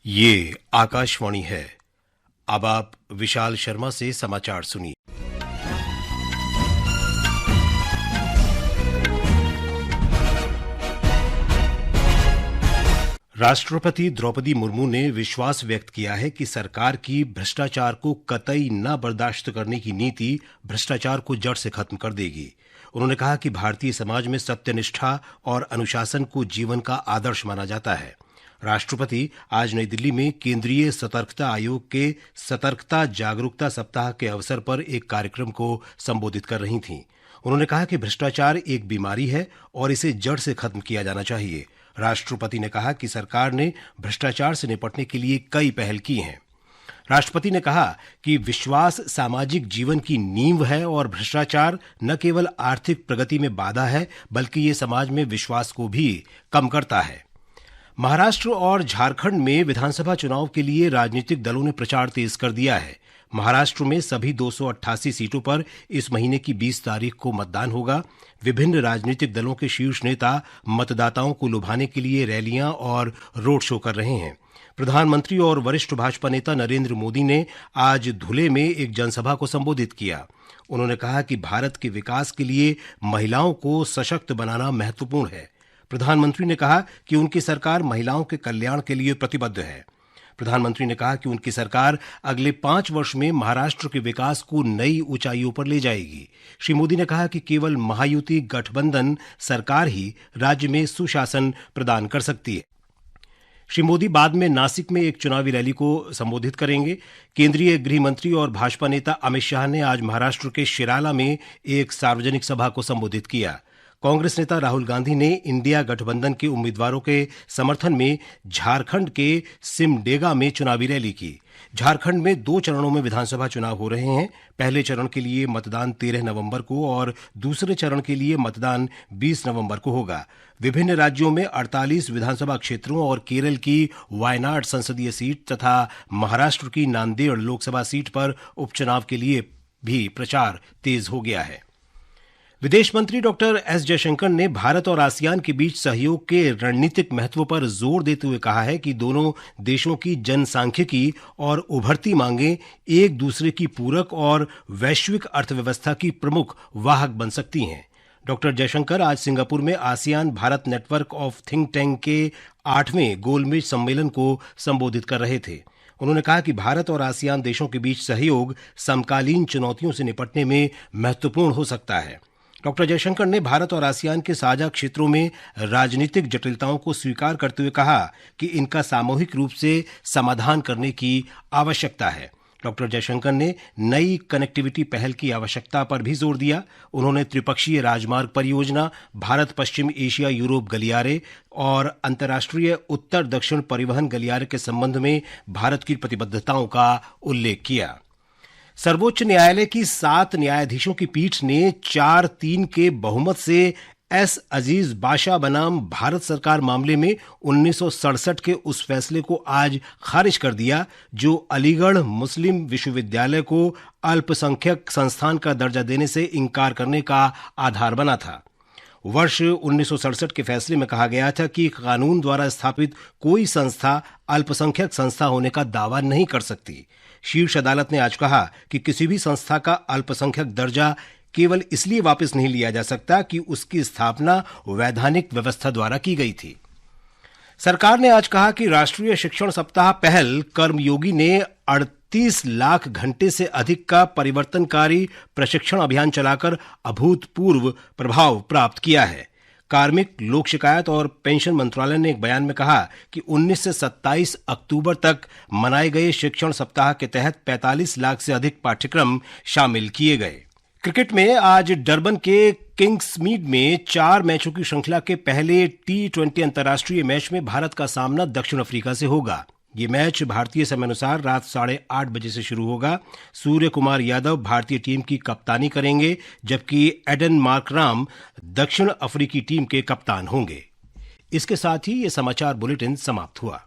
ये आकाशवाणी है। अब आप विशाल शर्मा से समाचार सुनिए। राष्ट्रपति द्रौपदी मुर्मू ने विश्वास व्यक्त किया है कि सरकार की भ्रष्टाचार को कतई न बर्दाश्त करने की नीति भ्रष्टाचार को जड़ से खत्म कर देगी। उन्होंने कहा कि भारतीय समाज में सत्यनिष्ठा और अनुशासन को जीवन का आदर्श माना जाता है। राष्ट्रपति आज नई दिल्ली में केंद्रीय सतर्कता आयोग के सतर्कता जागरूकता सप्ताह के अवसर पर एक कार्यक्रम को संबोधित कर रही थीं। उन्होंने कहा कि भ्रष्टाचार एक बीमारी है और इसे जड़ से खत्म किया जाना चाहिए। राष्ट्रपति ने कहा कि सरकार ने भ्रष्टाचार से निपटने के लिए कई पहल की हैं। राष्ट्रपति ने कहा कि विश्वास सामाजिक जीवन की नींव है और भ्रष्टाचार न केवल आर्थिक प्रगति में बाधा है बल्कि ये समाज में विश्वास को भी कम करता है। महाराष्ट्र और झारखंड में विधानसभा चुनाव के लिए राजनीतिक दलों ने प्रचार तेज कर दिया है। महाराष्ट्र में सभी 288 सीटों पर इस महीने की 20 तारीख को मतदान होगा। विभिन्न राजनीतिक दलों के शीर्ष नेता मतदाताओं को लुभाने के लिए रैलियां और रोड शो कर रहे हैं। प्रधानमंत्री और वरिष्ठ भाजपा नेता नरेंद्र मोदी ने आज धुले में एक जनसभा को संबोधित किया। उन्होंने कहा कि भारत के विकास के लिए महिलाओं को सशक्त बनाना महत्वपूर्ण है। प्रधानमंत्री ने कहा कि उनकी सरकार महिलाओं के कल्याण के लिए प्रतिबद्ध है। प्रधानमंत्री ने कहा कि उनकी सरकार अगले 5 वर्ष में महाराष्ट्र के विकास को नई ऊंचाइयों पर ले जाएगी। श्री मोदी ने कहा कि केवल महायुति गठबंधन सरकार ही राज्य में सुशासन प्रदान कर सकती है। श्री मोदी बाद में नासिक में एक चुनावी रैली को संबोधित करेंगे। केंद्रीय गृह मंत्री और भाजपा नेता अमित शाह ने आज महाराष्ट्र के शिराला में एक सार्वजनिक सभा को संबोधित किया। कांग्रेस नेता राहुल गांधी ने इंडिया गठबंधन के उम्मीदवारों के समर्थन में झारखंड के सिमडेगा में चुनावी रैली की। झारखंड में 2 चरणों में विधानसभा चुनाव हो रहे हैं। पहले चरण के लिए मतदान 13 नवंबर को और दूसरे चरण के लिए मतदान 20 नवंबर को होगा। विभिन्न राज्यों में 48 विधानसभा क्षेत्रों और केरल की वायनाड संसदीय सीट तथा महाराष्ट्र की नांदेड़ लोकसभा सीट पर उपचुनाव के लिए भी प्रचार तेज हो गया है। विदेश मंत्री डॉक्टर एस जयशंकर ने भारत और आसियान के बीच सहयोग के रणनीतिक महत्व पर जोर देते हुए कहा है कि दोनों देशों की जनसांख्यिकी और उभरती मांगें एक दूसरे की पूरक और वैश्विक अर्थव्यवस्था की प्रमुख वाहक बन सकती हैं। डॉक्टर जयशंकर आज सिंगापुर में ASEAN Bharat network of think tank के 8वें गोलमेज सम्मेलन को संबोधित कर रहे थे। उन्होंने कहा कि भारत और आसियान देशों के बीच सहयोग समकालीन चुनौतियों से निपटने में महत्वपूर्ण हो सकता है। डॉक्टर जयशंकर ने भारत और आसियान के साझा क्षेत्रों में राजनीतिक जटिलताओं को स्वीकार करते हुए कहा कि इनका सामूहिक रूप से समाधान करने की आवश्यकता है। डॉक्टर जयशंकर ने नई कनेक्टिविटी पहल की आवश्यकता पर भी जोर दिया। उन्होंने त्रिपक्षीय राजमार्ग परियोजना, भारत पश्चिम एशिया यूरोप गलियारे और अंतर्राष्ट्रीय उत्तर दक्षिण परिवहन गलियारे के संबंध में भारत की प्रतिबद्धताओं का उल्लेख किया। सर्वोच्च न्यायालय की 7 न्यायाधीशों की पीठ ने 4-3 के बहुमत से एस अजीज बाशा बनाम भारत सरकार मामले में 1967 के उस फैसले को आज खारिज कर दिया जो अलीगढ़ मुस्लिम विश्वविद्यालय को अल्पसंख्यक संस्थान का दर्जा देने से इंकार करने का आधार बना था। वर्ष 1967 के फैसले में कहा गया था कि कानून द्वारा स्थापित कोई संस्था अल्पसंख्यक संस्था होने का दावा नहीं कर सकती। शीर्ष अदालत ने आज कहा कि किसी भी संस्था का अल्पसंख्यक दर्जा केवल इसलिए वापस नहीं लिया जा सकता कि उसकी स्थापना वैधानिक व्यवस्था द्वारा की गई थी। सरकार ने आज कहा कि राष्ट्रीय शिक्षण सप्ताह पहल कर्मयोगी ने 38 लाख घंटे से अधिक का परिवर्तनकारी प्रशिक्षण अभियान चलाकर अभूतपूर्व प्रभाव प्राप्त किया है। कार्मिक, लोक शिकायत और पेंशन मंत्रालय ने एक बयान में कहा कि 19 से 27 अक्टूबर तक मनाए गए शिक्षण सप्ताह के तहत 45 लाख से अधिक पाठ्यक्रम शामिल किए गए। क्रिकेट में आज डरबन के किंग्समीड में 4 मैचों की श्रृंखला के पहले T20 अंतर्राष्ट्रीय मैच में भारत का सामना दक्षिण अफ्रीका से होगा। ये मैच भारतीय समयानुसार रात 8:30 बजे से शुरू होगा। सूर्य कुमार यादव भारतीय टीम की कप्तानी करेंगे जबकि एडन मार्कराम दक्षिण अफ्रीकी टीम के कप्तान होंगे। इसके साथ ही ये समाचार बुलेटिन समाप्त हुआ।